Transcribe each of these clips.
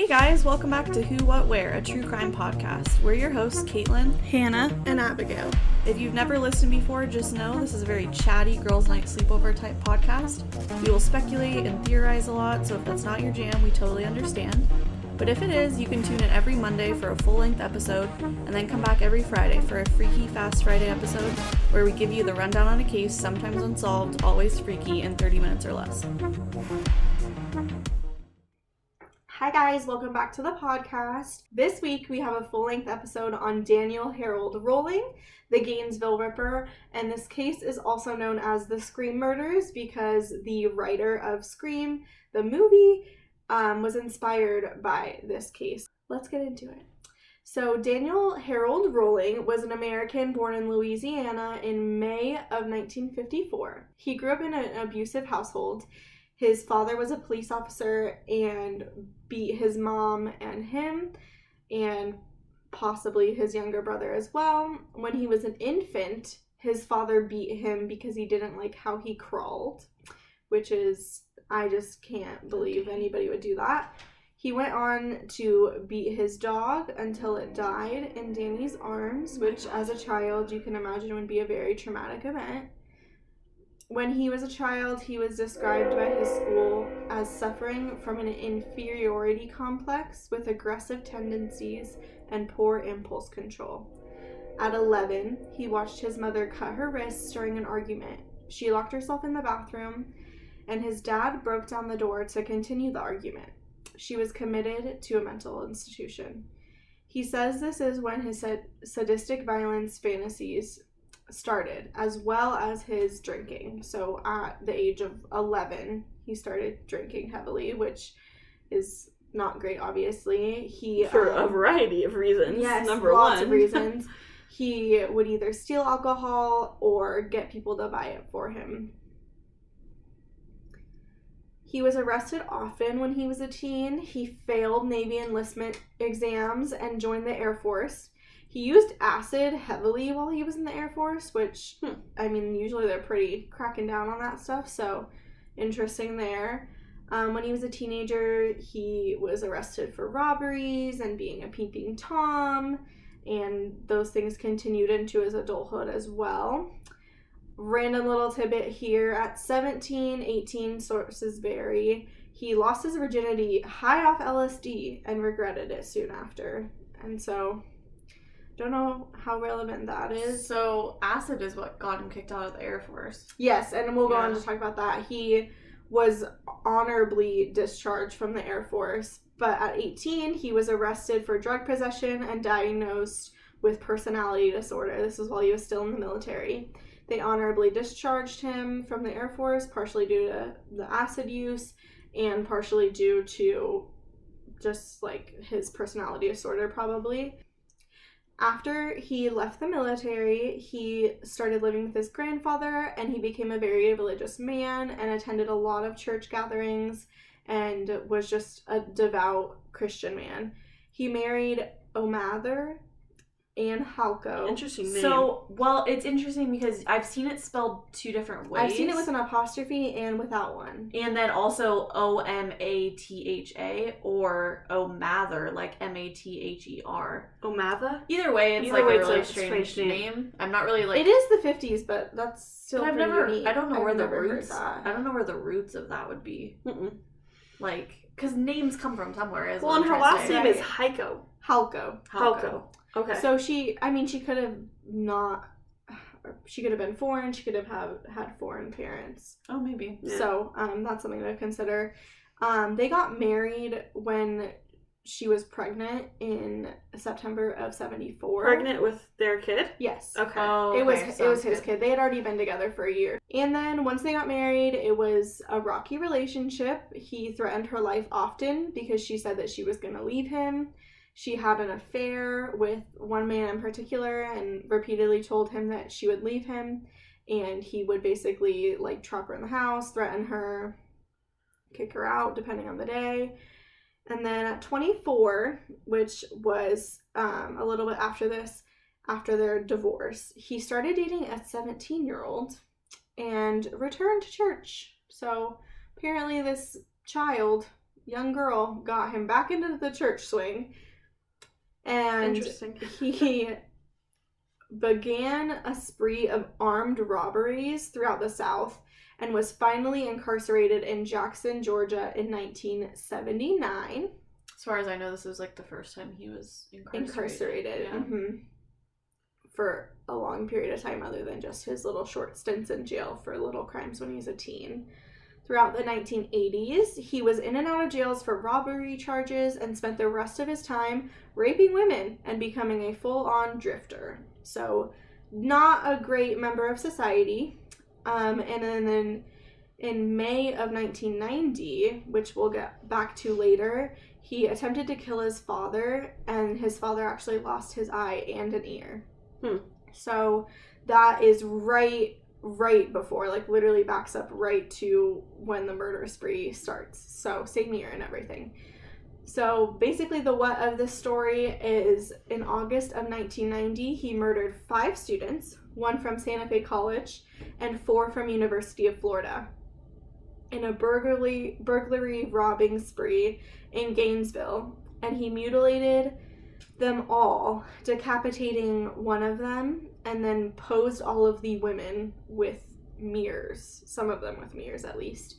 Hey guys, welcome back to Who, What, Where, a true crime podcast. We're your hosts, Caitlin, Hannah, and Abigail. If you've never listened before, just know this is a very chatty girls' night sleepover type podcast. We will speculate and theorize a lot, so if that's not your jam, we totally understand. But if it is, you can tune in every Monday for a full-length episode, and then come back every Friday for a Freaky Fast Friday episode, where we give you the rundown on a case, sometimes unsolved, always freaky, in 30 minutes or less. Hi guys, welcome back to the podcast. This week we have a full-length episode on Daniel Harold Rolling, the Gainsville Ripper, and this case is also known as the Scream Murders because the writer of Scream, the movie, was inspired by this case. Let's get into it. So Daniel Harold Rolling was an American born in Louisiana in May of 1954. He grew up in an abusive household. His father was a police officer and beat his mom and him, and possibly his younger brother as well. When he was an infant, his father beat him because he didn't like how he crawled, which is, I just can't believe anybody would do that. He went on to beat his dog until it died in Danny's arms, which as a child you can imagine would be a very traumatic event. When he was a child, he was described by his school as suffering from an inferiority complex with aggressive tendencies and poor impulse control. At 11, he watched his mother cut her wrists during an argument. She locked herself in the bathroom, and his dad broke down the door to continue the argument. She was committed to a mental institution. He says this is when his sadistic violence fantasies started, as well as his drinking. So at the age of 11, he started drinking heavily, which is not great, obviously. He For a variety of reasons. Yes, Number lots one. of reasons. He would either steal alcohol or get people to buy it for him. He was arrested often when he was a teen. He failed Navy enlistment exams and joined the Air Force. He used acid heavily while he was in the Air Force, which, I mean, usually they're pretty cracking down on that stuff, so interesting there. When he was a teenager, he was arrested for robberies and being a peeping Tom, and those things continued into his adulthood as well. Random little tidbit here, at 17, 18, sources vary, he lost his virginity high off LSD and regretted it soon after, and so don't know how relevant that is. So, acid is what got him kicked out of the Air Force. Yes, and we'll go on to talk about that. He was honorably discharged from the Air Force, but at 18, he was arrested for drug possession and diagnosed with personality disorder. This is while he was still in the military. They honorably discharged him from the Air Force, partially due to the acid use and partially due to just, like, his personality disorder, probably. After he left the military, he started living with his grandfather, and he became a very religious man and attended a lot of church gatherings and was just a devout Christian man. He married Omather and Halko. Interesting name. So, well, it's interesting because I've seen it spelled two different ways. I've seen it with an apostrophe and without one. And then also Omatha or Omather, like Mather. Omatha? Either way, it's Either like way, a it's really a strange strange name. I'm not really like... It is the 50s, but that's still But I've pretty never... unique. I don't know I've where the never roots... heard that. I don't know where the roots of that would be. Mm-mm. Like, because names come from somewhere. Is Well, what and I'm her trying to last say. name is Heiko. Halko. Halko. Okay. So she could have not, she could have been foreign, she could have had foreign parents. Oh, maybe. Yeah. So, that's something to consider. They got married when she was pregnant in September of 74. Pregnant with their kid? Yes. Okay. Oh, It was sounds his good. kid. They had already been together for a year. And then once they got married, it was a rocky relationship. He threatened her life often because she said that she was going to leave him. She had an affair with one man in particular and repeatedly told him that she would leave him, and he would basically like trap her in the house, threaten her, kick her out depending on the day. And then at 24, which was a little bit after this, after their divorce, he started dating a 17-year-old and returned to church. So apparently this child young girl got him back into the church swing. And Interesting. he began a spree of armed robberies throughout the South and was finally incarcerated in Jackson, Georgia in 1979. As far as I know, this is like the first time he was incarcerated. Yeah. Mm-hmm. For a long period of time, other than just his little short stints in jail for little crimes when he was a teen. Throughout the 1980s, he was in and out of jails for robbery charges and spent the rest of his time raping women and becoming a full-on drifter. So, not a great member of society. And then in May of 1990, which we'll get back to later, he attempted to kill his father, and his father actually lost his eye and an ear. So, that is right before, like literally backs up right to when the murder spree starts. So same year and everything. So basically the what of this story is in August of 1990, he murdered 5 students, 1 from Santa Fe College and 4 from University of Florida, in a burglary robbing spree in Gainesville, and he mutilated them all, decapitating one of them, and then posed all of the women with mirrors, some of them with mirrors at least.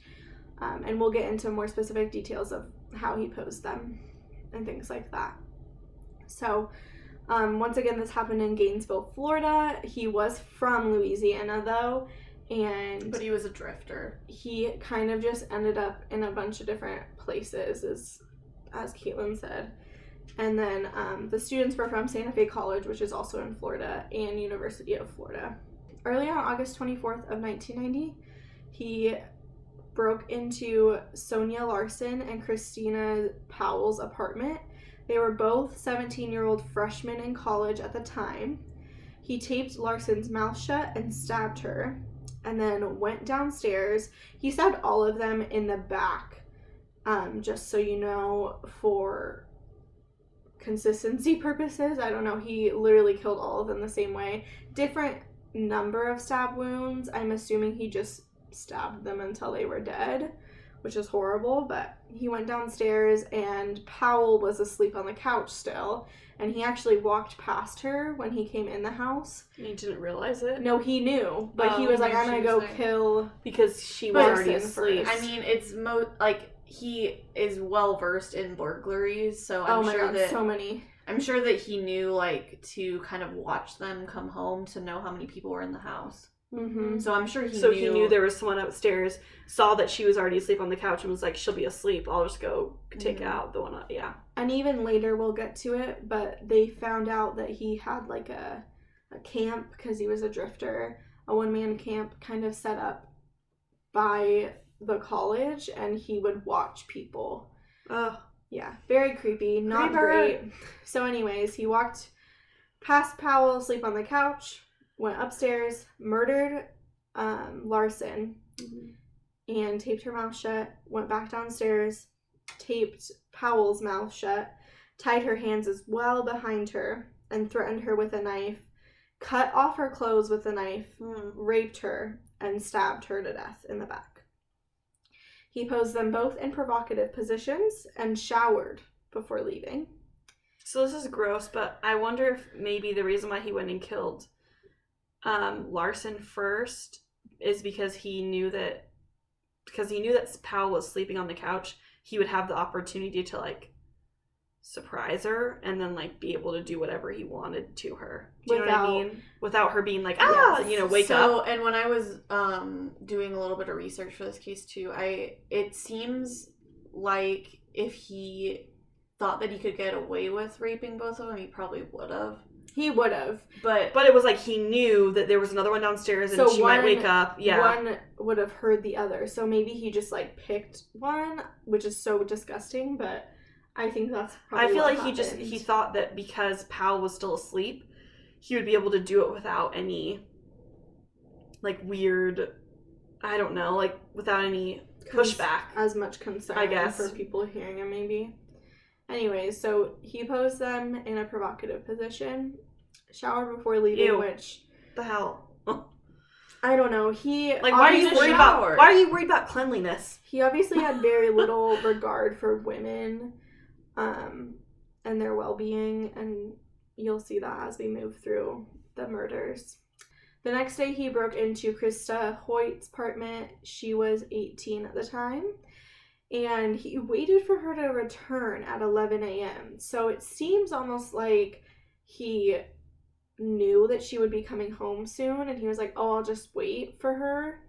And we'll get into more specific details of how he posed them and things like that. So, once again, this happened in Gainesville, Florida. He was from Louisiana, though, But he was a drifter. He kind of just ended up in a bunch of different places, as Caitlin said. And then the students were from Santa Fe College, which is also in Florida, and University of Florida. Early on August 24th of 1990, he broke into Sonia Larson and Christina Powell's apartment. They were both 17-year-old freshmen in college at the time. He taped Larson's mouth shut and stabbed her, and then went downstairs. He stabbed all of them in the back, just so you know, for consistency purposes. I don't know, he literally killed all of them the same way. Different number of stab wounds. I'm assuming he just stabbed them until they were dead, which is horrible, but he went downstairs and Powell was asleep on the couch still, and he actually walked past her when he came in the house. And he didn't realize it? No, he knew, but he was like, I'm gonna go kill, because she was already asleep. I mean, it's he is well versed in burglaries, so I'm sure that so many. I'm sure that he knew, like, to kind of watch them come home to know how many people were in the house. Mm-hmm. So I'm sure he knew there was someone upstairs, saw that she was already asleep on the couch, and was like, she'll be asleep, I'll just go take out the one. Yeah. And even later we'll get to it, but they found out that he had like a camp, because he was a drifter, a one-man camp kind of set up by the college, and he would watch people. Oh. Yeah, very creepy, not great. So anyways, he walked past Powell asleep on the couch, went upstairs, murdered Larson, and taped her mouth shut, went back downstairs, taped Powell's mouth shut, tied her hands as well behind her, and threatened her with a knife, cut off her clothes with a knife, raped her, and stabbed her to death in the back. He posed them both in provocative positions and showered before leaving. So this is gross, but I wonder if maybe the reason why he went and killed Larson first is because he knew that Powell was sleeping on the couch, he would have the opportunity to like surprise her and then like be able to do whatever he wanted to her. Do you know what I mean? Without her being like, wake up. And when I was doing a little bit of research for this case too, it seems like if he thought that he could get away with raping both of them, he probably would have. He would have. But it was like he knew that there was another one downstairs and she might wake up. Yeah. One would have heard the other. So maybe he just like picked one, which is so disgusting, but I think that's probably I feel like happened. he thought that because Powell was still asleep, he would be able to do it without any like weird, I don't know, like without any pushback. As much concern, I guess, for people hearing him maybe. Anyways, so he posed them in a provocative position, showered before leaving, which... the hell? I don't know. He Like, why are you obviously- worried about cleanliness? He obviously had very little regard for women, and their well-being, and you'll see that as we move through the murders. The next day, he broke into Krista Hoyt's apartment. She was 18 at the time, and he waited for her to return at 11 a.m. So it seems almost like he knew that she would be coming home soon, and he was like, oh, I'll just wait for her.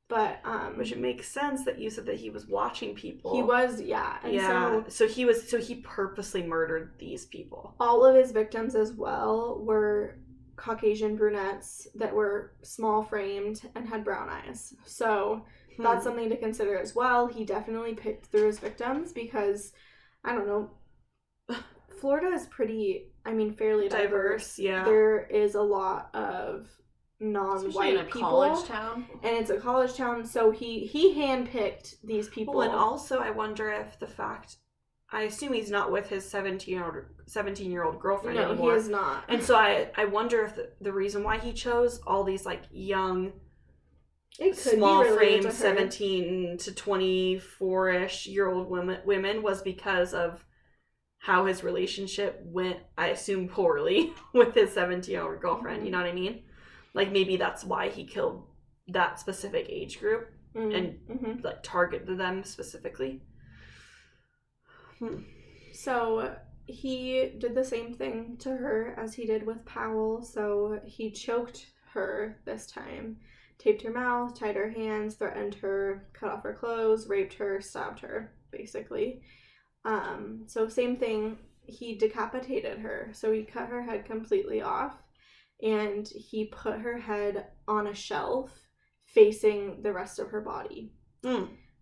But Which it makes sense that you said that he was watching people. he was, yeah. And so he purposely murdered these people. all of his victims as well were Caucasian brunettes that were small framed and had brown eyes. So that's something to consider as well. He definitely picked through his victims because, I don't know, Florida is pretty, fairly diverse. Yeah. There is a lot of non-white in a people. college town. And it's a college town, so he handpicked these people. Well, and also I wonder if I assume he's not with his 17-year-old girlfriend no, anymore. he is not. And so I wonder if the reason why he chose all these like young, It could small be related frame to her. 17 to 24-ish year old women was because of how his relationship went, I assume poorly, with his 17-year-old girlfriend. You know what I mean? Like maybe that's why he killed that specific age group and like targeted them specifically. So he did the same thing to her as he did with Powell. So he choked her this time, taped her mouth, tied her hands, threatened her, cut off her clothes, raped her, stabbed her, basically. So same thing, he decapitated her. So he cut her head completely off and he put her head on a shelf facing the rest of her body.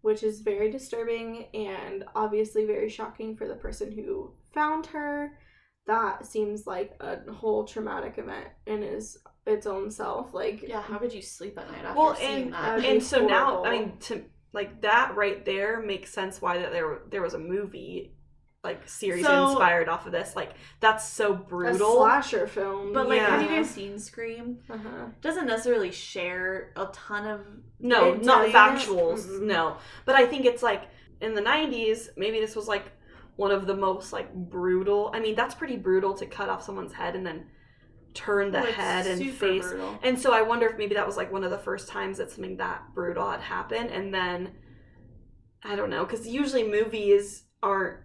Which is very disturbing and obviously very shocking for the person who found her. That seems like a whole traumatic event in its own self. Like, Yeah, how could you sleep at night after seeing that? and so now, horrible. Like that right there makes sense why that there was a movie like series So- inspired off of this. Like that's so a brutal. slasher film. But like, Yeah. have you guys seen Scream? Uh-huh. Doesn't necessarily share a ton of. No, It not doesn't. factuals. Mhm. No, but I think it's like in the 90s. Maybe this was like one of the most like brutal. That's pretty brutal to cut off someone's head and then turn the Well, it's head and super face. brutal. And so I wonder if maybe that was like one of the first times that something that brutal had happened. And then I don't know, because usually movies aren't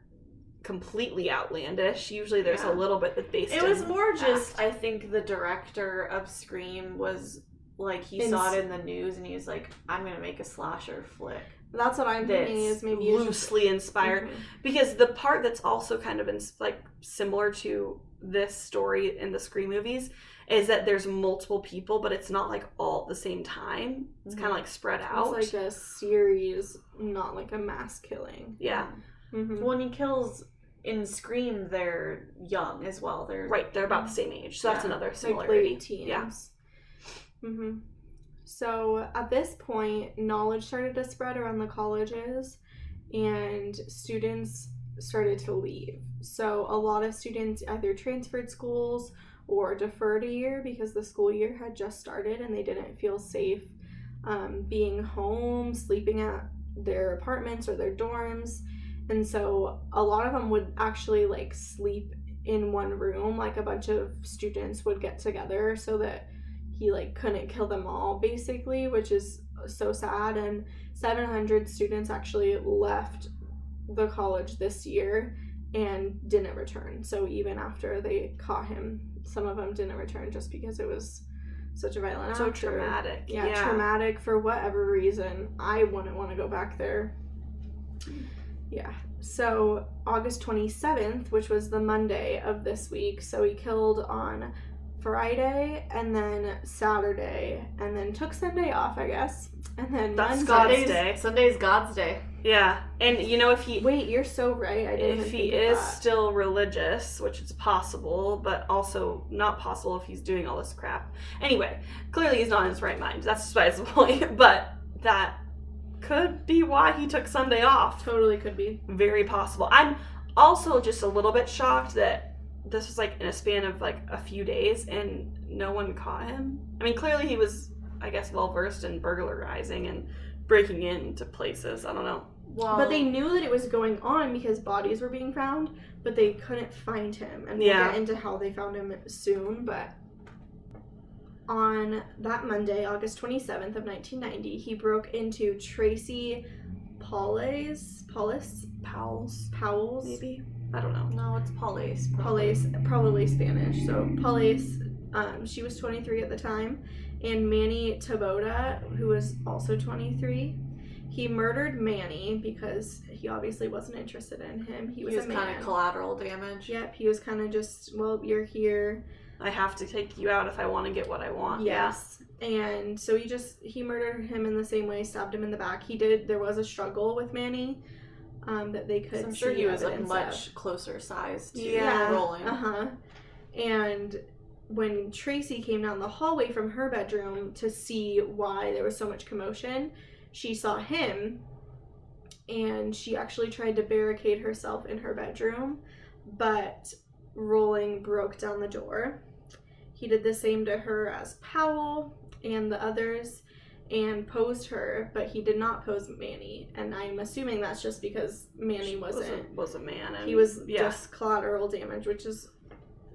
completely outlandish. Usually there's Yeah. a little bit that's based. It was in more just, fact. I think the director of Scream was like, he Ins- saw it in the news and he was like, I'm gonna make a slasher flick. That's what I'm thinking That's is maybe it's just loosely inspired. Because the part that's also kind of like similar to this story in the Scream movies is that there's multiple people, but it's not like all at the same time. It's kind of like spread out. It's like a series, not like a mass killing. Yeah. Mm-hmm. When he kills in Scream, they're young as well. They're Right, they're about the same age. So that's Yeah. another Like similarity. late teens. Yeah. Mm-hmm. So at this point, knowledge started to spread around the colleges, and students started to leave. So a lot of students either transferred schools or deferred a year because the school year had just started and they didn't feel safe being home, sleeping at their apartments or their dorms. And so a lot of them would actually like sleep in one room. Like a bunch of students would get together so that he like couldn't kill them all, basically, which is so sad. And 700 students actually left the college this year and didn't return. So even after they caught him, some of them didn't return just because it was such a violent So act. traumatic. Yeah, traumatic for whatever reason. I wouldn't want to go back there. Yeah. So August 27th, which was the Monday of this week, so he killed on Friday and then Saturday and then took Sunday off, I guess. And then That's Monday. God's Day. Sunday's God's Day. Yeah. And if he Wait, you're so right. I didn't if even he think of is that. still religious, which is possible, but also not possible if he's doing all this crap. Anyway, clearly he's not in his right mind. That's besides the point. But that could be why he took Sunday off. Totally could be. Very possible. I'm also just a little bit shocked that this was like in a span of like a few days and no one caught him. Clearly he was I guess, well versed in burglarizing and breaking into places. I don't know. Well, But they knew that it was going on because bodies were being found, but they couldn't find him. And we'll get into how they found him soon, but on that Monday, August 27th of 1990, he broke into Tracy Powell's, Maybe? I don't know. No, it's Paules. probably Spanish. So Paules, she was 23 at the time, and Manny Taboda, who was also 23. He murdered Manny because he obviously wasn't interested in him. He was a man. kind of collateral damage. Yep, he was kind of just, well, you're here. I have to take you out if I want to get what I want. Yes. And so he murdered him in the same way, stabbed him in the back. There was a struggle with Manny that they could I'm sure see he was a evidence much closer size to Yeah. Rolling. And when Tracy came down the hallway from her bedroom to see why there was so much commotion, she saw him, and she actually tried to barricade herself in her bedroom, but Rolling broke down the door. He did the same to her as Powell and the others and posed her, but he did not pose Manny, and I'm assuming that's just because Manny was a man. And he was just collateral damage, which is...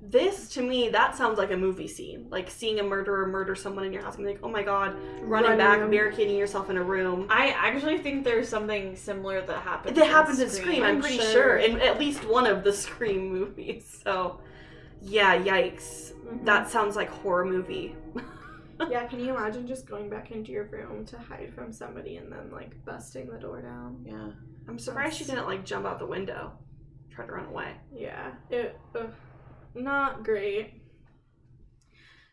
This, to me, that sounds like a movie scene. Like seeing a murderer murder someone in your house and being like, oh my god, running back, barricading yourself in a room. I actually think there's something similar that happens. That happens in Scream, I'm pretty sure. In at least one of the Scream movies. So, yeah, yikes. Mm-hmm. That sounds like horror movie. Yeah, can you imagine just going back into your room to hide from somebody and then, like, busting the door down? Yeah. I'm surprised she didn't, like, jump out the window. Try to run away. Yeah. Not great.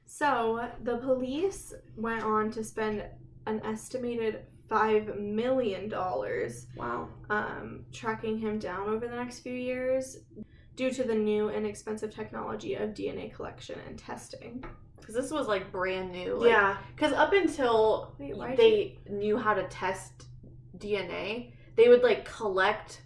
So, the police went on to spend an estimated $5 million Wow. tracking him down over the next few years due to the new and expensive technology of DNA collection and testing. Because this was, like, brand new. Yeah. Because up until they knew how to test DNA, they would, like, collect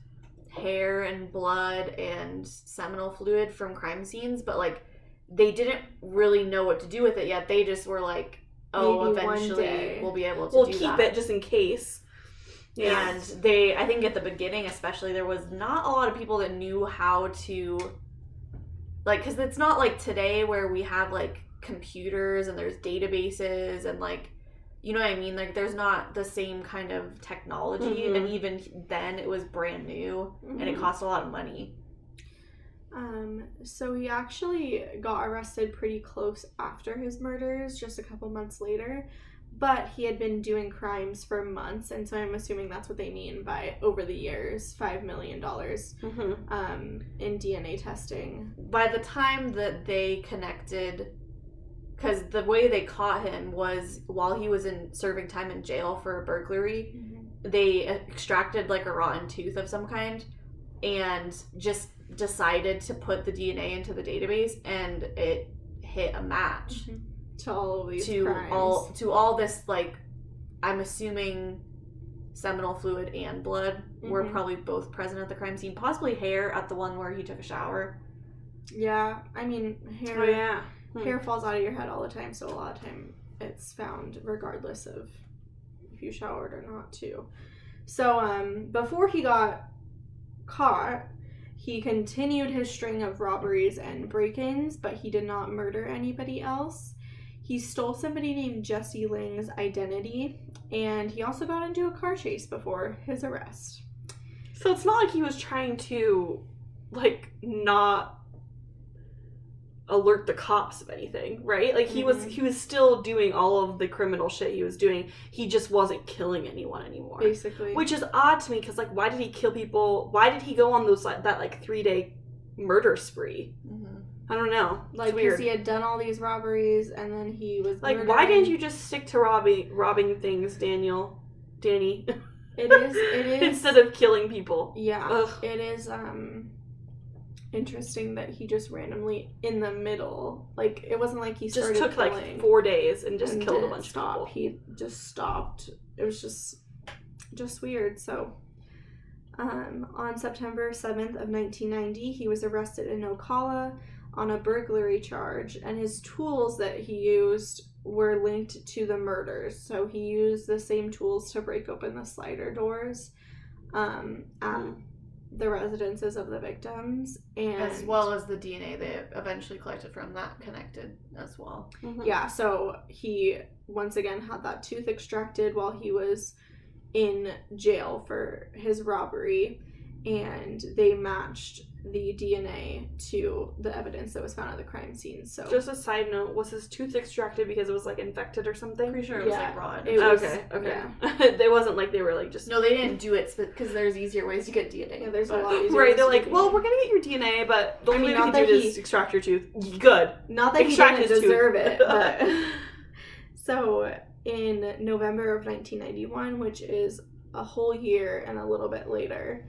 hair and blood and seminal fluid from crime scenes, but, like, they didn't really know what to do with it yet. They just were like, oh, maybe eventually we'll be able to do keep it just in case. Yeah. And I think at the beginning especially, there was not a lot of people that knew how to, like, because it's not like today where we have, like, computers and there's databases and, like, you know what I mean? Like, there's not the same kind of technology, Mm-hmm. and even then it was brand new, and it cost a lot of money. So he actually got arrested pretty close after his murders, just a couple months later, but he had been doing crimes for months, and so I'm assuming that's what they mean by over the years, $5 million in DNA testing. By the time that they connected, because the way they caught him was while he was serving time in jail for a burglary, they extracted, like, a rotten tooth of some kind and just decided to put the DNA into the database, and it hit a match to all of these crimes. all this, like, I'm assuming seminal fluid and blood were probably both present at the crime scene, possibly hair at the one where he took a shower. Yeah, I mean, hair. Oh, yeah. Hair falls out of your head all the time, so a lot of time it's found regardless of if you showered or not, too. So, before he got caught, he continued his string of robberies and break-ins, but he did not murder anybody else. He stole somebody named Jesse Lang's identity, and he also got into a car chase before his arrest. So it's not like he was trying to, like, not alert the cops of anything, right? Like, he was still doing all of the criminal shit he was doing. He just wasn't killing anyone anymore. Basically. Which is odd to me, because, like, why did he kill people? Why did he go on that 3-day murder spree? I don't know. Like, because he had done all these robberies, and then he was like, murdering. why didn't you just stick to robbing things, Danny? It is. Instead of killing people. Yeah. Ugh. It is, interesting that he just randomly, in the middle, like, it wasn't like he started just took killing, like 4 days and just killed a bunch of people. He just stopped. It was just weird. So, On September 7th of 1990, he was arrested in Ocala on a burglary charge, and his tools that he used were linked to the murders. So he used the same tools to break open the slider doors at the residences of the victims, and as well as the DNA they eventually collected from that connected as well. Yeah, so he once again had that tooth extracted while he was in jail for his robbery, and they matched the DNA to the evidence that was found at the crime scene. So just a side note, was his tooth extracted because it was like infected or something? Pretty sure it was like raw. Okay. Yeah. It wasn't like they were like just... No, they didn't do it because there's easier ways to get DNA. Yeah, there's a lot easier Right, ways they're to like, get well, DNA. we're gonna get your DNA, but the only way not we can that do it is extract your tooth. Good. Not that he Extract didn't his tooth. deserve it, but... So, in November of 1991, which is a whole year and a little bit later,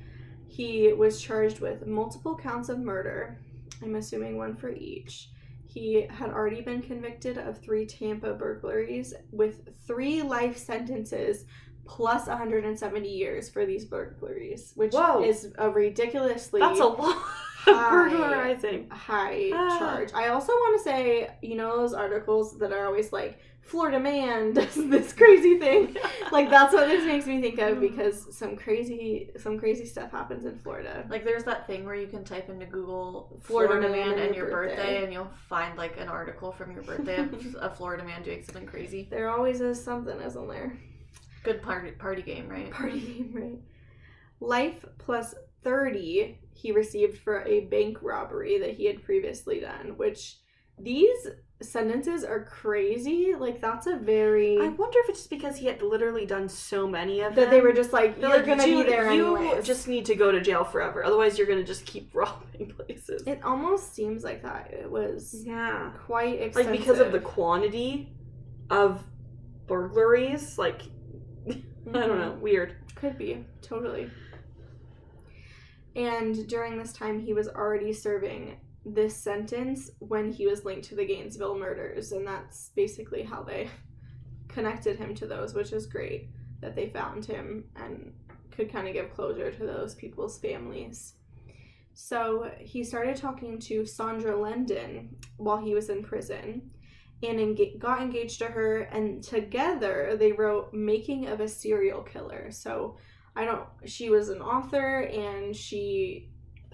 he was charged with multiple counts of murder. I'm assuming one for each. He had already been convicted of 3 Tampa burglaries with 3 life sentences plus 170 years for these burglaries, which is a ridiculously... That's a lot. Burglarizing. High charge. I also want to say, you know those articles that are always like, Florida man does this crazy thing? Like, that's what this makes me think of, because some crazy stuff happens in Florida. Like, there's that thing where you can type into Google Florida man and your birthday, and you'll find like an article from your birthday of a Florida man doing something crazy. There always is something, isn't there? Good party game, right? Party game, right. Life plus 30 he received for a bank robbery that he had previously done, which these sentences are crazy. Like, that's a very... I wonder if it's just because he had literally done so many of them. That they were just like, you're like, gonna be there you anyways. just need to go to jail forever. Otherwise, you're gonna just keep robbing places. It almost seems like that. It was quite extensive. Like, because of the quantity of burglaries, like, I don't know, weird. Could be, totally. And during this time, he was already serving this sentence when he was linked to the Gainsville murders, and that's basically how they connected him to those, which is great that they found him and could kind of give closure to those people's families. So he started talking to Sandra Lendon while he was in prison, and got engaged to her, and together they wrote Making of a Serial Killer. So she was an author, and she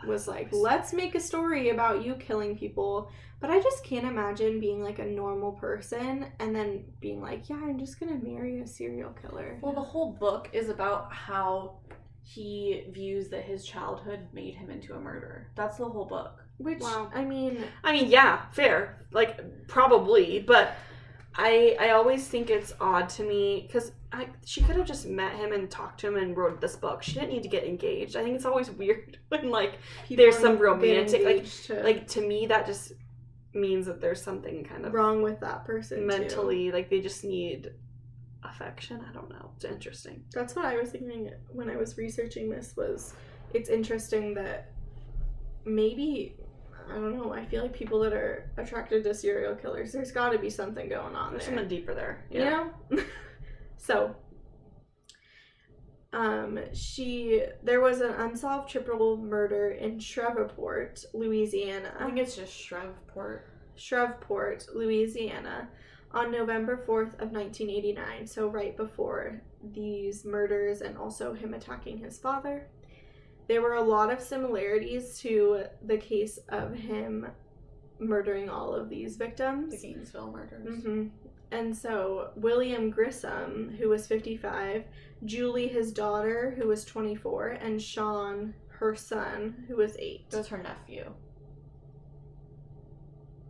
was like, let's make a story about you killing people. But I just can't imagine being like a normal person and then being like, yeah, I'm just gonna marry a serial killer. Well, the whole book is about how he views that his childhood made him into a murderer. That's the whole book. Which, I mean, yeah, fair. Like, probably, but I always think it's odd to me, because she could have just met him and talked to him and wrote this book. She didn't need to get engaged. I think it's always weird when, like, people there's some romantic, like to me, that just means that there's something kind of wrong with that person mentally, too. Like, they just need affection. I don't know. It's interesting. That's what I was thinking when I was researching this. Was it's interesting that maybe, I don't know, I feel like people that are attracted to serial killers, there's got to be something going on There's there. something deeper there. You know? So, there was an unsolved triple murder in Shreveport, Louisiana. I think it's just Shreveport, Louisiana, on November 4th of 1989, so right before these murders and also him attacking his father. There were a lot of similarities to the case of him murdering all of these victims. The Gainesville murders. Mm-hmm. And so William Grissom, who was 55, Julie, his daughter, who was 24, and Sean, her son, who was 8. It was her nephew.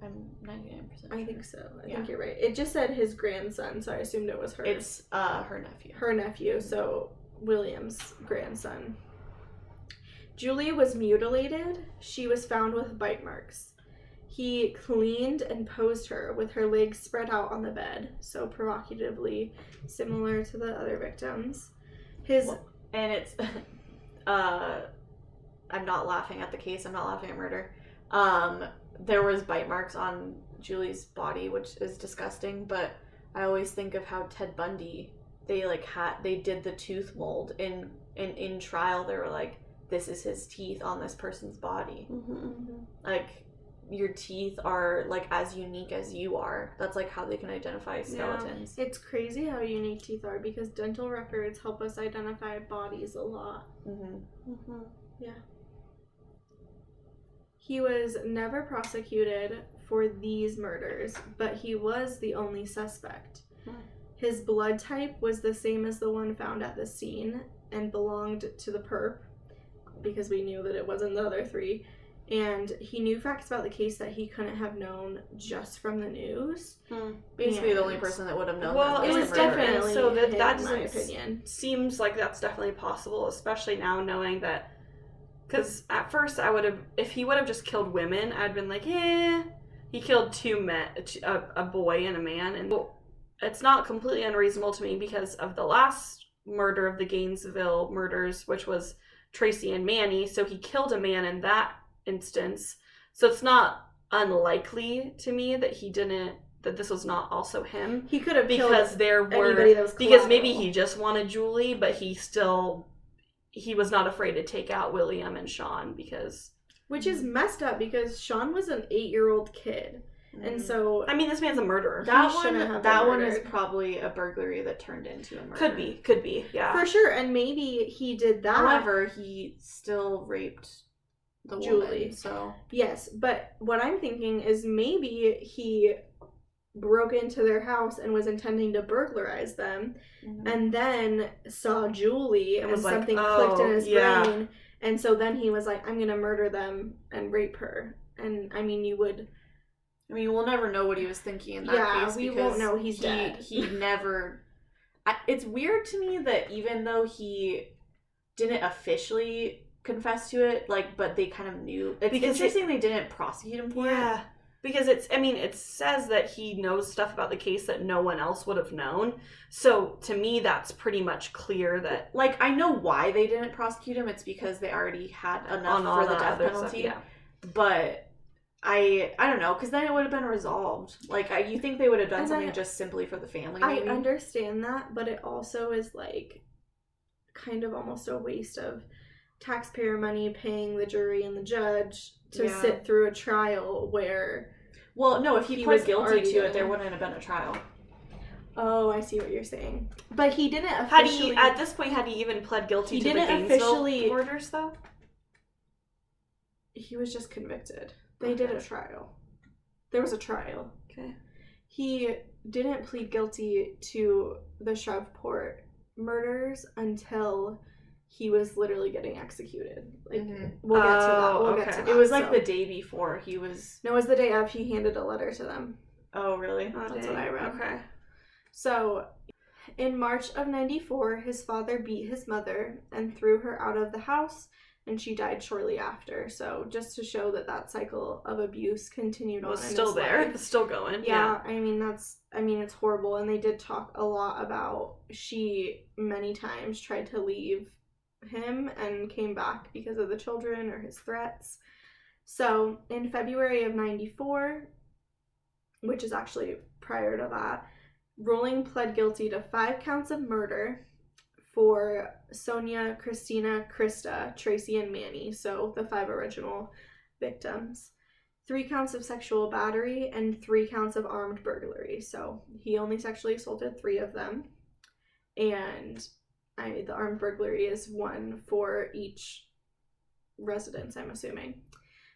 I'm 99% sure. I think so. I think you're right. It just said his grandson, so I assumed it was her. It's her nephew. Her nephew, so William's grandson. Julie was mutilated. She was found with bite marks. He cleaned and posed her with her legs spread out on the bed, so provocatively similar to the other victims. And it's, I'm not laughing at the case, I'm not laughing at murder. There was bite marks on Julie's body, which is disgusting, but I always think of how Ted Bundy, they did the tooth mold in And in trial, they were like, this is his teeth on this person's body. Like, your teeth are, like, as unique as you are. That's, like, how they can identify skeletons. It's crazy how unique teeth are because dental records help us identify bodies a lot. Yeah. He was never prosecuted for these murders, but he was the only suspect. His blood type was the same as the one found at the scene and belonged to the perp, because we knew that it wasn't the other three. And he knew facts about the case that he couldn't have known just from the news. Basically, the only person that would have known. Well, that it was the murderer. definitely so that him, that in my doesn't opinion. Seems like that's definitely possible, especially now knowing that. Because at first I would have, if he would have just killed women, I'd been like, he killed two men, a boy and a man, and it's not completely unreasonable to me because of the last murder of the Gainesville murders, which was Tracy and Manny. So he killed a man in that instance. So it's not unlikely to me that that this was not also him. He could have because killed there were anybody that was because maybe collateral. he just wanted Julie, but he was not afraid to take out William and Sean because. Which is messed up because Sean was an 8-year-old kid. And so I mean, this man's a murderer. That shouldn't have that been one is murdered. probably a burglary that turned into a murder. Could be, yeah. for sure, and maybe he did that. However, he still raped the Julie. woman, so. Yes, but what I'm thinking is maybe he broke into their house and was intending to burglarize them, and then saw Julie and was like, something clicked in his yeah. brain, and so then he was like, I'm gonna murder them and rape her. And I mean, we'll never know what he was thinking in that case. we because won't know. He's dead. He never. It's weird to me that even though he didn't officially confess to it, like, but they kind of knew. It's interesting they didn't prosecute him for it. Yeah. Because it says that he knows stuff about the case that no one else would have known. So to me, that's pretty much clear that. Like, I know why they didn't prosecute him. It's because they already had enough for the death penalty. Stuff, yeah. But I don't know, because then it would have been resolved. Like, you think they would have done And something just simply for the family, I maybe? understand that, but it also is like kind of almost a waste of taxpayer money paying the jury and the judge to sit through a trial where. Well, no, if he was pled guilty already to it, gonna- there wouldn't have been a trial. Oh, I see what you're saying. But he didn't officially. At this point, had he even pled guilty to the Gainesville murders, though? He was just convicted. They did a trial. There was a trial. Okay. He didn't plead guilty to the Shreveport murders until he was literally getting executed. Like, we'll get to that. We'll get to that. It was like the day before he was... No, it was the day of. He handed a letter to them. Oh, really? That's what I read. Okay. So, in March of 94, his father beat his mother and threw her out of the house, and she died shortly after. So, just to show that that cycle of abuse continued on. Was still there. Life. It's still going. Yeah, I mean, it's horrible. And they did talk a lot about she many times tried to leave him and came back because of the children or his threats. So, in February of 94, which is actually prior to that, Rowling pled guilty to 5 counts of murder for Sonia, Christina, Krista, Tracy, and Manny, so the 5 original victims. 3 counts of sexual battery and 3 counts of armed burglary. So he only sexually assaulted 3 of them. And the armed burglary is 1 for each residence, I'm assuming.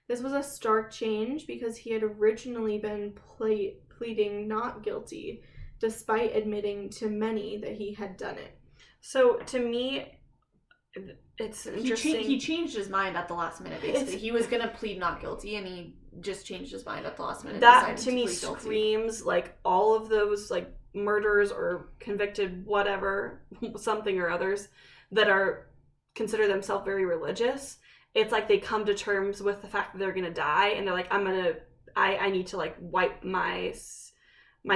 This was a stark change because he had originally been pleading not guilty, despite admitting to many that he had done it. So, to me, it's interesting. He changed his mind at the last minute, basically. He was going to plead not guilty, and he just changed his mind at the last minute. That, to me, screams, like, all of those, like, murders or convicted whatever, something or others, that are consider themselves very religious. It's like they come to terms with the fact that they're going to die, and they're like, I need to, like, wipe my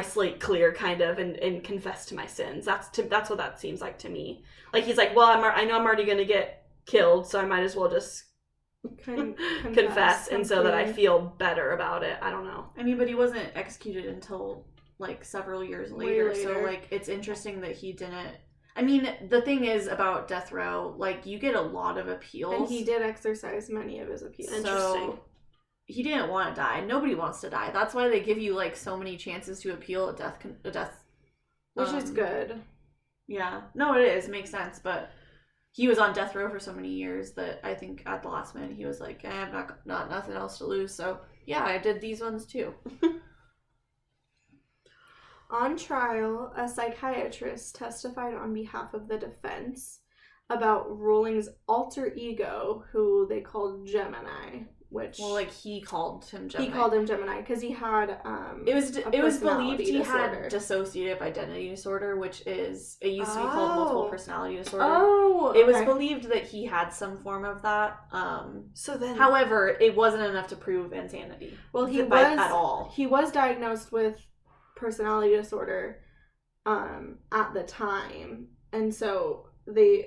slate clear, kind of, and confess to my sins. That's what that seems like to me. Like, he's like, well, I know I'm already going to get killed, so I might as well just confess, and so that I feel better about it. I don't know. I mean, but he wasn't executed until, like, several years later. So, like, it's interesting that he didn't... I mean, the thing is about death row, like, you get a lot of appeals. And he did exercise many of his appeals. Interesting. So, he didn't want to die. Nobody wants to die. That's why they give you, like, so many chances to appeal a death. Which is good. Yeah. No, it is. It makes sense. But he was on death row for so many years that I think at the last minute he was like, I have not nothing else to lose. So, yeah, I did these ones too. On trial, a psychiatrist testified on behalf of the defense about Rowling's alter ego, who they called Gemini, which... Well, like, he called him Gemini. He called him Gemini because he had It was believed he disorder. had dissociative identity disorder, which is... It used to be called multiple personality disorder. Oh, okay. It was believed that he had some form of that. So then... However, it wasn't enough to prove insanity. Well, at all. He was diagnosed with personality disorder at the time, and so that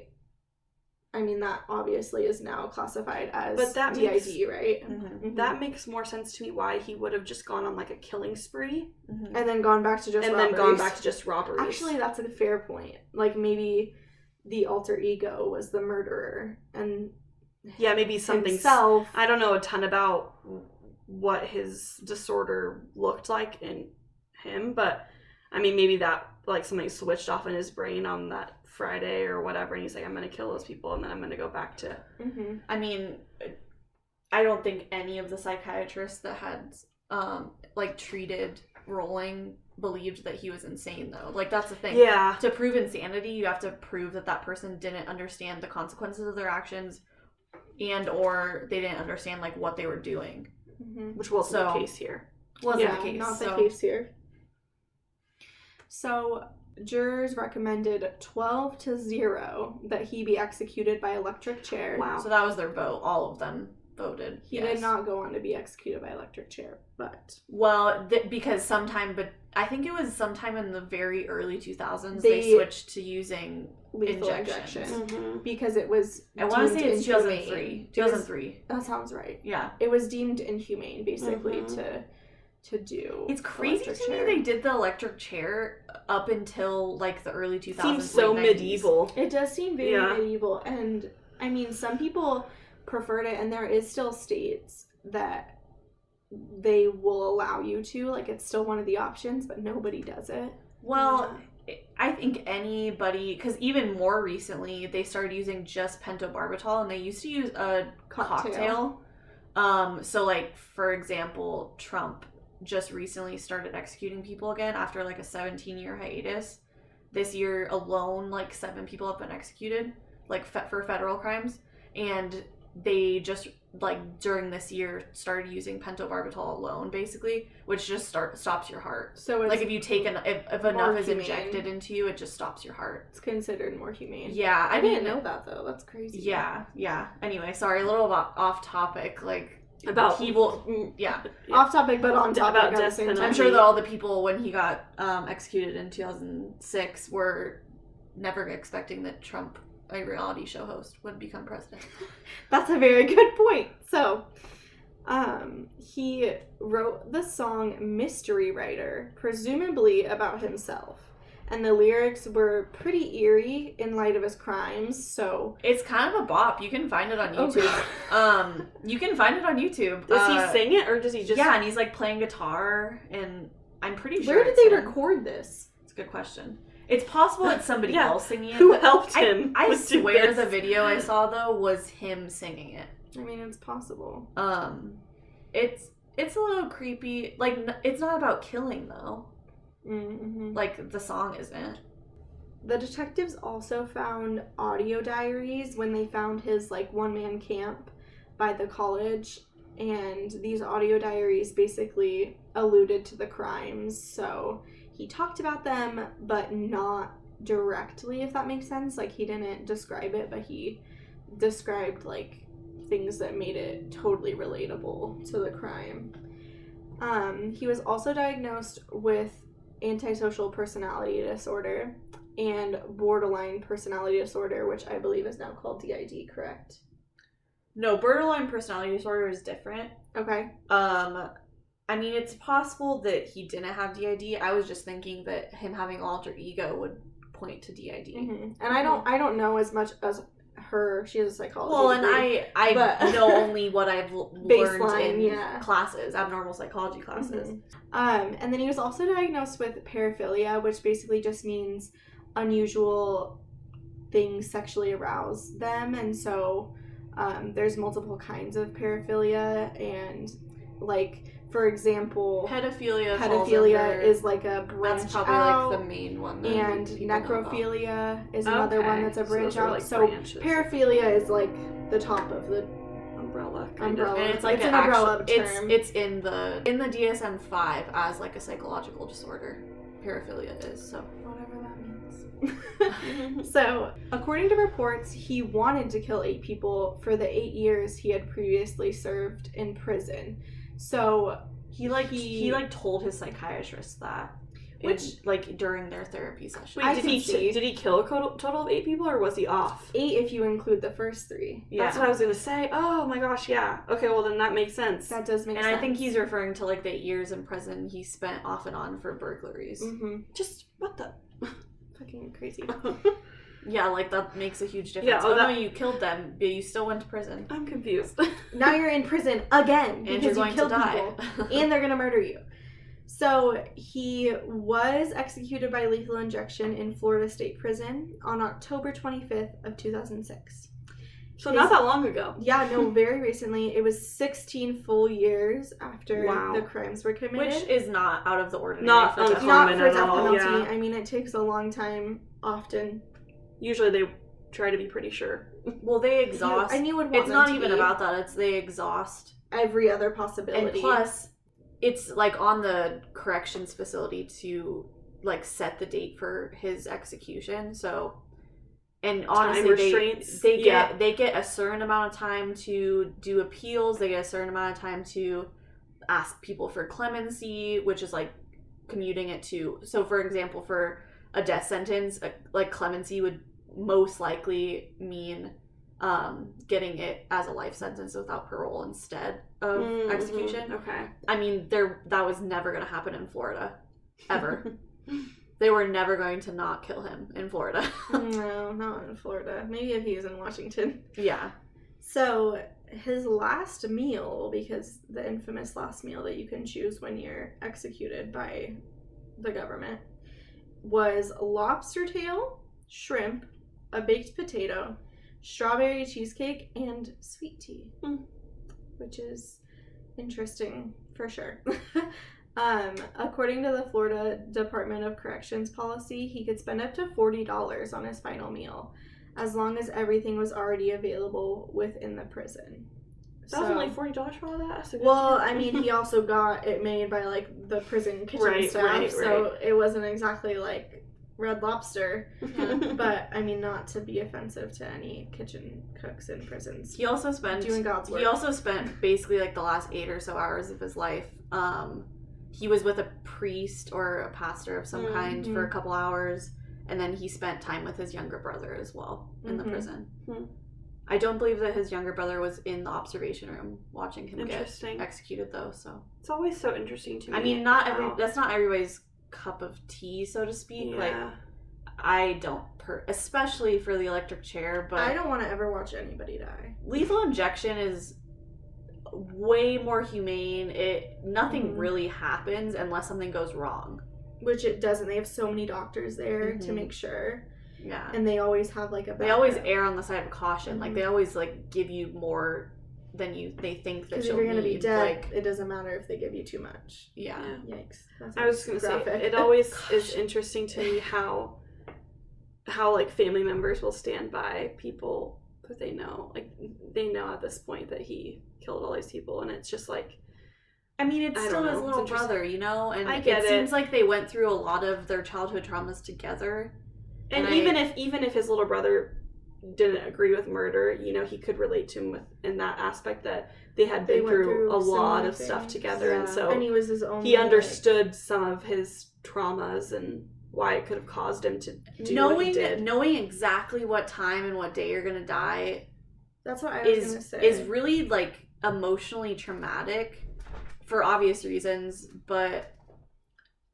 obviously is now classified as DID, right? Mm-hmm. That makes more sense to me why he would have just gone on like a killing spree and then gone back to just robberies. Actually, that's a fair point. Like, maybe the alter ego was the murderer, and maybe something himself. I don't know a ton about what his disorder looked like in him, but I mean, maybe that, like, something switched off in his brain on that Friday or whatever, and he's like, I'm gonna kill those people and then I'm gonna go back to... Mm-hmm. I mean, I don't think any of the psychiatrists that had treated Rowling believed that he was insane, though. Like, that's the thing. Yeah. To prove insanity, you have to prove that person didn't understand the consequences of their actions, and or they didn't understand, like, what they were doing. Mm-hmm. Which wasn't the case here. Wasn't the case. Not the case here. So, jurors recommended 12-0 that he be executed by electric chair. Wow. So that was their vote. All of them voted. He did not go on to be executed by electric chair, but... Well, because I think it was sometime in the very early 2000s they switched to using lethal injection. Mm-hmm. Because it was I want to say it's 2003. 2003. That sounds right. Yeah. It was deemed inhumane, basically, to do. It's crazy to me they did the electric chair up until, like, the early 2000s. Seems so medieval. It does seem very medieval, and I mean, some people preferred it, and there is still states that they will allow you to, like, it's still one of the options, but nobody does it. Well, I think anybody, because even more recently they started using just pentobarbital, and they used to use a cocktail. So, like, for example, Trump just recently started executing people again after, like, a 17-year hiatus. This year alone, like, 7 people have been executed, like, for federal crimes, and they just, like, during this year started using pentobarbital alone, basically, which just stops your heart. So it's, like, if you take if enough is injected into you, it just stops your heart. It's considered more humane. Yeah, I didn't know that, though. That's crazy. Yeah. Anyway, sorry, a little off topic, like, about off topic, but on topic about at the same time. I'm sure that all the people when he got executed in 2006 were never expecting that Trump, a reality show host, would become president. That's a very good point. So, he wrote the song Mystery Writer, presumably about himself. And the lyrics were pretty eerie in light of his crimes, so... It's kind of a bop. You can find it on YouTube. You can find it on YouTube. Does he sing it, or does he just... Yeah, and he's, like, playing guitar, and I'm pretty sure Where did they record this? It's a good question. It's possible it's somebody else singing it. Who helped him? I swear the video I saw, though, was him singing it. I mean, it's possible. It's a little creepy. Like, it's not about killing, though. Mm-hmm. Like, the song isn't. The detectives also found audio diaries when they found his, like, one-man camp by the college, and these audio diaries basically alluded to the crimes, so he talked about them, but not directly, if that makes sense. Like, he didn't describe it, but he described, like, things that made it totally relatable to the crime. He was also diagnosed with antisocial personality disorder and borderline personality disorder, which I believe is now called DID, correct? No, borderline personality disorder is different. Okay. I mean, it's possible that he didn't have DID. I was just thinking that him having alter ego would point to DID. And I don't know as much as her. She has a psychology Well, and degree, I know only what I've learned in classes, abnormal psychology classes. And then he was also diagnosed with paraphilia, which basically just means unusual things sexually arouse them. And so there's multiple kinds of paraphilia, and like, for example, pedophilia is like a branch that's probably out, like the main one. And necrophilia is another one that's a branch out. Like so branches. Paraphilia is like the top of the umbrella. And it's like an umbrella term. It's in the DSM-5 as like a psychological disorder. Paraphilia is, so whatever that means. So, according to reports, he wanted to kill 8 people for the 8 years he had previously served in prison. So he told his psychiatrist that, during their therapy session. Wait, did he kill a total of 8 people, or was he off? 8 if you include the first 3. Yeah. That's what I was gonna say. Oh my gosh, yeah. Okay, well then that makes sense. That does make sense. And I think he's referring to like the 8 years in prison he spent off and on for burglaries. Just what the fucking crazy. Yeah, like that makes a huge difference. Yeah, no, you killed them, but you still went to prison. I'm confused. Now you're in prison again and because you're going you killed to die. people, and they're gonna murder you. So he was executed by lethal injection in Florida State Prison on October 25th of 2006. So not that long ago. Yeah, no, very recently. It was 16 full years after the crimes were committed. Which is not out of the ordinary. Not for death penalty. Yeah. I mean, it takes a long time, often. Usually they try to be pretty sure. Well, they exhaust. And you would want it's not even about that. It's they exhaust every other possibility. And plus, it's like on the corrections facility to like set the date for his execution. So, and honestly, they get a certain amount of time to do appeals. They get a certain amount of time to ask people for clemency, which is like commuting it to. So, for example, for a death sentence, like clemency would most likely mean getting it as a life sentence without parole instead of execution. Okay. I mean, that was never going to happen in Florida, ever. They were never going to not kill him in Florida. No, not in Florida. Maybe if he was in Washington. Yeah. So his last meal, because the infamous last meal that you can choose when you're executed by the government, was lobster tail, shrimp, a baked potato, strawberry cheesecake, and sweet tea. Which is interesting for sure. According to the Florida Department of Corrections policy, he could spend up to $40 on his final meal, as long as everything was already available within the prison. That was only $40 for all that? Well, I mean, he also got it made by, like, the prison kitchen staff, so it wasn't exactly, like, Red Lobster. But, I mean, not to be offensive to any kitchen cooks in prisons. He also spent doing God's work. He also spent basically, like, the last 8 or so hours of his life. He was with a priest or a pastor of some kind for a couple hours, and then he spent time with his younger brother as well in the prison. I don't believe that his younger brother was in the observation room watching him get executed, though. So it's always so interesting to me. I mean, that's not everybody's cup of tea, so to speak. Yeah. Like, I don't, especially for the electric chair. But I don't want to ever watch anybody die. Lethal injection is way more humane. Nothing really happens unless something goes wrong, which it doesn't. They have so many doctors there to make sure. Yeah. And they always have, like, a backup. They always err on the side of caution. Like, they always, like, give you more than they think that you'll need. Because if you're going to be dead, like, it doesn't matter if they give you too much. Yeah. Yikes. I was going to say, it always is interesting to me how, like, family members will stand by people that they know. Like, they know at this point that he killed all these people, and it's just, like... I mean, it's still his little brother, you know? And I get it. Seems like they went through a lot of their childhood traumas together. And even if his little brother didn't agree with murder, you know, he could relate to him in that aspect that they had been through a lot of stuff together, and so and he was his own. He understood some of his traumas and why it could have caused him to do what he did. Knowing exactly what time and what day you're gonna die. That's what I was gonna say. Is really, like, emotionally traumatic for obvious reasons, but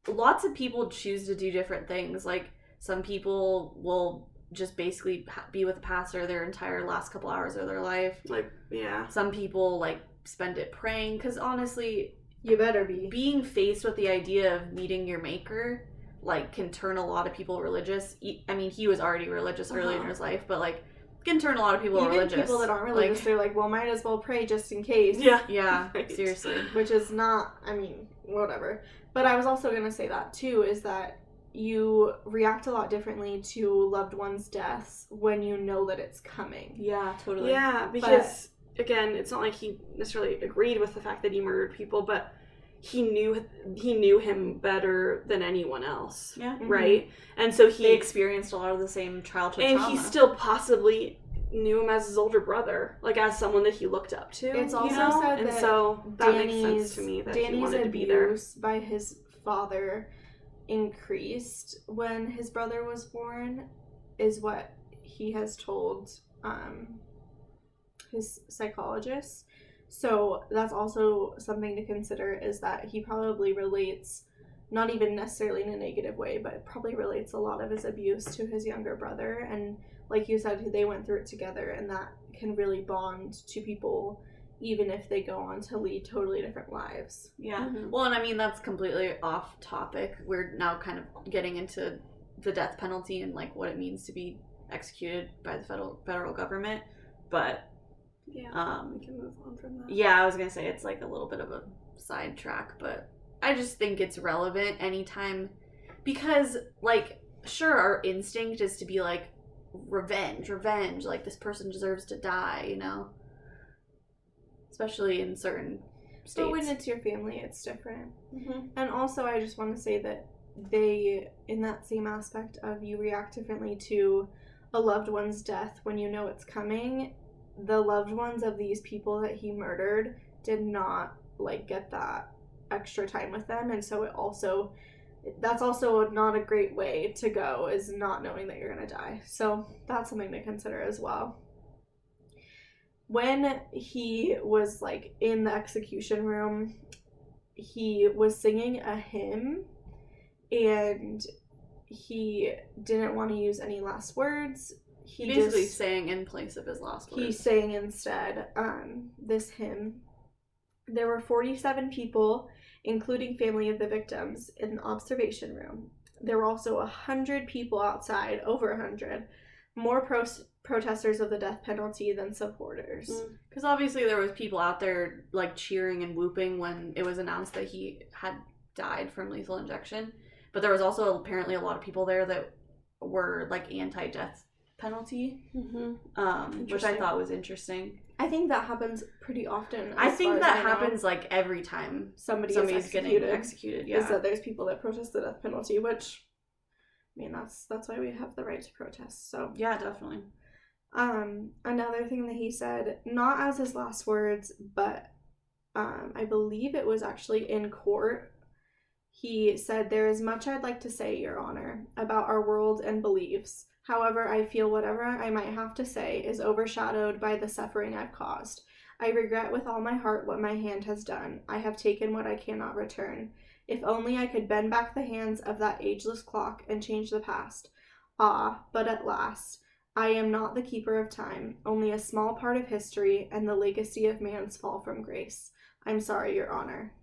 lots of people choose to do different things. Like, Some people will just basically be with a pastor their entire last couple hours of their life. Like, yeah. Some people, like, spend it praying. Because honestly, you better be. Being faced with the idea of meeting your maker, like, can turn a lot of people religious. I mean, he was already religious early in his life, but, like, can turn a lot of people religious. Even people that aren't religious, like, they're like, well, might as well pray just in case. Yeah. Yeah, Right. seriously. Which is not, I mean, whatever. But I was also going to say that, too, is that you react a lot differently to loved ones' deaths when you know that it's coming. Yeah, totally. Yeah, because, again, it's not like he necessarily agreed with the fact that he murdered people, but he knew him better than anyone else. Yeah. Right? And so they experienced a lot of the same childhood trauma. And he still possibly knew him as his older brother, like as someone that he looked up to. It's also said and that so that makes sense to me that he wanted to be there. Danny's abuse by his father increased when his brother was born, is what he has told his psychologist. So that's also something to consider, is that he probably relates, not even necessarily in a negative way, but probably relates a lot of his abuse to his younger brother. And like you said, they went through it together, and that can really bond to people even if they go on to lead totally different lives. Yeah. Mm-hmm. Well, and I mean, that's completely off topic. We're now kind of getting into the death penalty and, like, what it means to be executed by the federal government. But, yeah, we can move on from that. Yeah, I was going to say it's, like, a little bit of a sidetrack, but I just think it's relevant anytime, because, like, sure, our instinct is to be, like, revenge, like, this person deserves to die, you know? Especially in certain states. But when it's your family, it's different. Mm-hmm. And also, I just want to say that they, in that same aspect of you react differently to a loved one's death when you know it's coming, the loved ones of these people that he murdered did not, like, get that extra time with them. And so that's also not a great way to go, is not knowing that you're going to die. So that's something to consider as well. When he was, like, in the execution room, he was singing a hymn, and he didn't want to use any last words. He basically sang in place of his last words. He sang instead this hymn. There were 47 people, including family of the victims, in the observation room. There were also 100 people outside, over 100, more protesters of the death penalty than supporters. Because obviously there was people out there, like, cheering and whooping when it was announced that he had died from lethal injection. But there was also apparently a lot of people there that were, like, anti-death penalty, which I thought was interesting. I think that happens pretty often. I think that happens, like, every time somebody's getting executed. Yeah, is that there's people that protest the death penalty, which, I mean, that's why we have the right to protest. So yeah, definitely. Another thing that he said, not as his last words, but I believe it was actually in court. He said, "There is much I'd like to say, Your Honor, about our world and beliefs. However, I feel whatever I might have to say is overshadowed by the suffering I've caused. I regret with all my heart what my hand has done. I have taken what I cannot return. If only I could bend back the hands of that ageless clock and change the past. Ah, but at last, I am not the keeper of time, only a small part of history and the legacy of man's fall from grace. I'm sorry, Your Honor."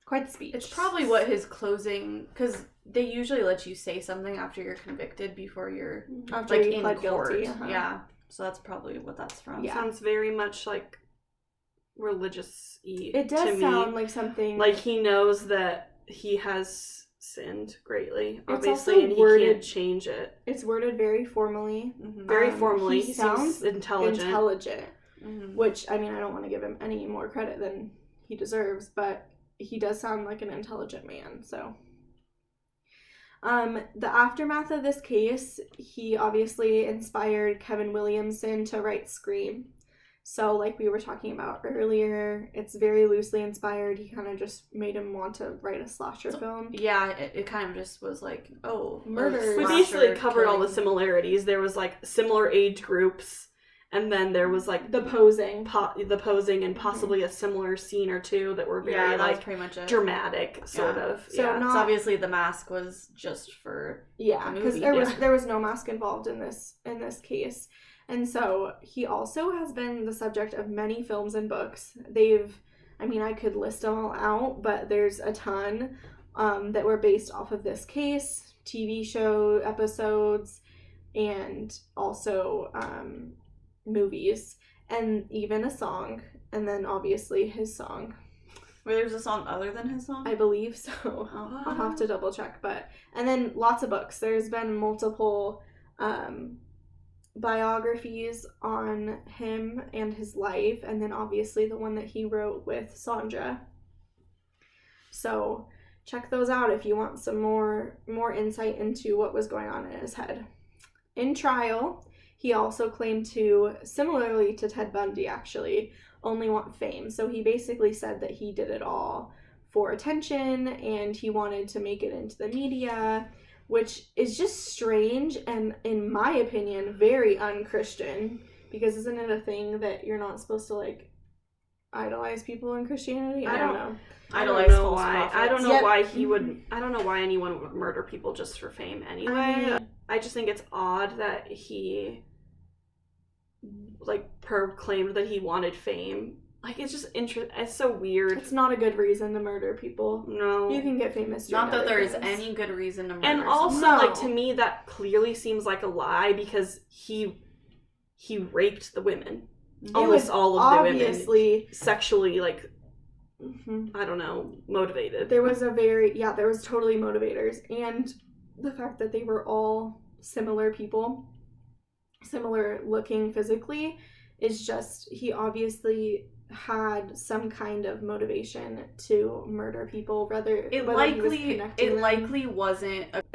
Quite the speech. It's probably what his closing, because they usually let you say something after you're convicted before you're, after like, you in pled court. guilty. Yeah, so that's probably what that's from. Yeah. Sounds very much like religious-y. It does to me. sound like something. Like he knows that he has sinned greatly, It's obviously, also and he worded- can't change it. It's worded very formally. Very formally. He He sounds seems intelligent. Which, I mean, I don't want to give him any more credit than he deserves, but he does sound like an intelligent man, so. The aftermath of this case, he obviously inspired Kevin Williamson to write Scream. So, like we were talking about earlier, it's very loosely inspired. He kind of just made him want to write a slasher film. Yeah, it kind of just was like, oh, Murder. We slasher basically covered all the killing. similarities. There was, like, similar age groups, And then there was like The posing. the posing and possibly a similar scene or two that were very that was like pretty much it. dramatic, sort of. So yeah. not- So obviously the mask was just for Yeah, the because movie. there was no mask involved in this case. And so he also has been the subject of many films and books. I could list them all out, but there's a ton that were based off of this case, TV show episodes, and also movies, and even a song, and then obviously his song. Wait, there's a song other than his song? I believe so. I'll have to double check, and then lots of books. There's been multiple biographies on him and his life, and then obviously the one that he wrote with Sandra. So check those out if you want some more insight into what was going on in his head. In trial, he also claimed to, similarly to Ted Bundy actually, only want fame. So he basically said that he did it all for attention and he wanted to make it into the media, which is just strange and, in my opinion, very un-Christian, because isn't it a thing that you're not supposed to like idolize people in Christianity? I don't know. I don't know why. I don't know why he would. I don't know why anyone would murder people just for fame anyway. I just think it's odd that he like proclaimed that he wanted fame. Like, it's just it's so weird. It's not a good reason to murder people. No. You can get famous doing Not that there is things. any good reason to murder And also, No. like, to me, that clearly seems like a lie because he raped the women. Almost all of the women. Obviously. Sexually, like, Mhm. I don't know, motivated. There was there was totally motivators. And the fact that they were all similar people, similar looking physically, is just, he obviously had some kind of motivation to murder people, It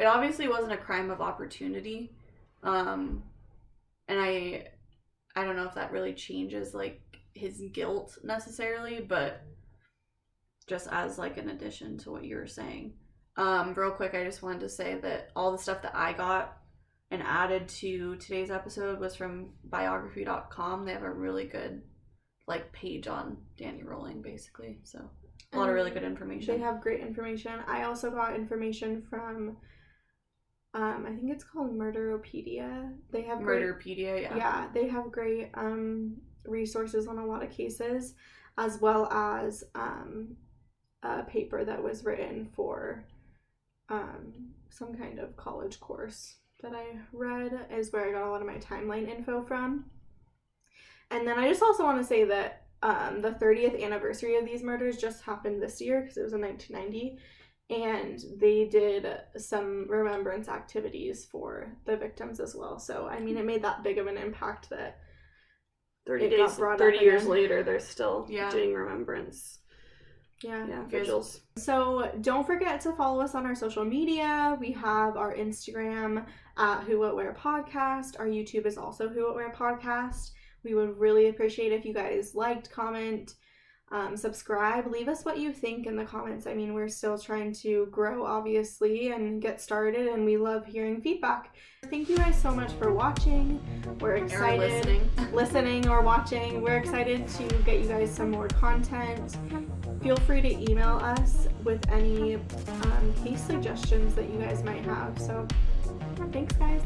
obviously wasn't a crime of opportunity. And I don't know if that really changes like his guilt necessarily, but just as like an addition to what you were saying. Real quick, I just wanted to say that all the stuff that I got and added to today's episode was from biography.com. They have a really good like page on Danny Rolling, basically. So a lot of really good information. They have great information. I also got information from I think it's called Murderopedia. They have Murderpedia, yeah, they have great resources on a lot of cases, as well as a paper that was written for some kind of college course that I read, is where I got a lot of my timeline info from. And then I just also want to say that the 30th anniversary of these murders just happened this year, because it was in 1990, and they did some remembrance activities for the victims as well. So, I mean, it made that big of an impact that 30 it got days, brought 30 up years again. later, they're still Yeah. doing remembrance. Yeah, Vigils. So don't forget to follow us on our social media. We have our Instagram at Who What Where Podcast. Our YouTube is also Who What Where Podcast. We would really appreciate if you guys liked, comment, subscribe, leave us what you think in the comments. I mean, we're still trying to grow, obviously, and get started, and we love hearing feedback. Thank you guys so much for watching. We're excited. Listening or watching. We're excited to get you guys some more content. Feel free to email us with any case suggestions that you guys might have. So, thanks, guys.